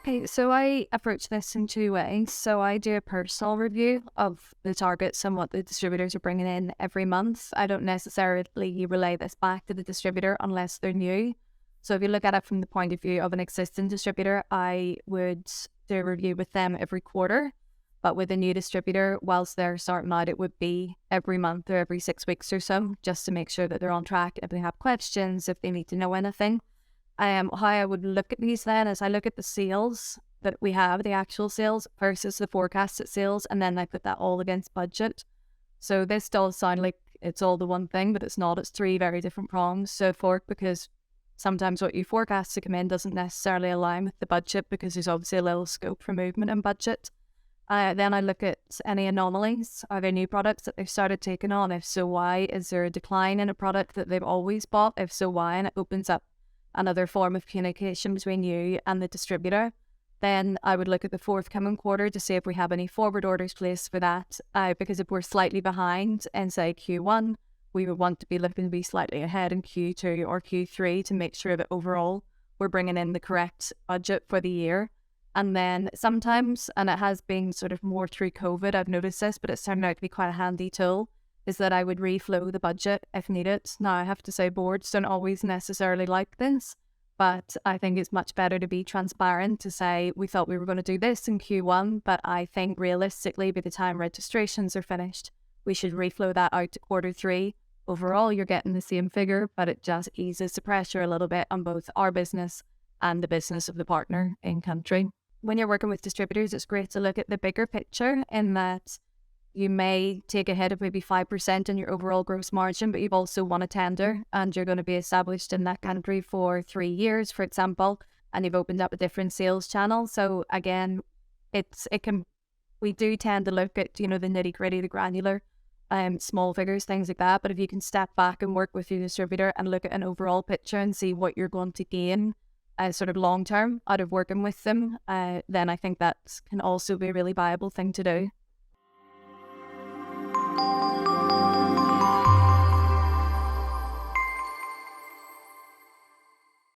Okay, so I approach this in two ways. So I do a personal review of the targets and what the distributors are bringing in every month. I don't necessarily relay this back to the distributor unless they're new. So if you look at it from the point of view of an existing distributor, I would do a review with them every quarter. But with a new distributor, whilst they're starting out, it would be every month or every 6 weeks or so, just to make sure that they're on track. If they have questions, if they need to know anything. How I would look at these then is I look at the sales that we have, the actual sales versus the forecasted sales, and then I put that all against budget. So this does sound like it's all the one thing, but it's not. It's three very different prongs. So because sometimes what you forecast to come in doesn't necessarily align with the budget because there's obviously a little scope for movement in budget. Then I look at any anomalies. Are there new products that they've started taking on? If so, why? Is there a decline in a product that they've always bought? If so, why? And it opens up another form of communication between you and the distributor. Then I would look at the forthcoming quarter to see if we have any forward orders placed for that. Because if we're slightly behind in, say, Q1, we would want to be looking to be slightly ahead in Q2 or Q3 to make sure that overall we're bringing in the correct budget for the year. And then sometimes, and it has been sort of more through COVID, I've noticed this, but it's turned out to be quite a handy tool, is that I would reflow the budget if needed. Now, I have to say boards don't always necessarily like this, but I think it's much better to be transparent to say, we thought we were going to do this in Q1, but I think realistically, by the time registrations are finished, we should reflow that out to Q3. Overall, you're getting the same figure, but it just eases the pressure a little bit on both our business and the business of the partner in country. When you're working with distributors, it's great to look at the bigger picture in that you may take a hit of maybe 5% in your overall gross margin, but you've also won a tender and you're going to be established in that country for 3 years, for example, and you've opened up a different sales channel. So again, we do tend to look at, the nitty gritty, the granular, small figures, things like that. But if you can step back and work with your distributor and look at an overall picture and see what you're going to gain sort of long term out of working with them, then I think that can also be a really viable thing to do.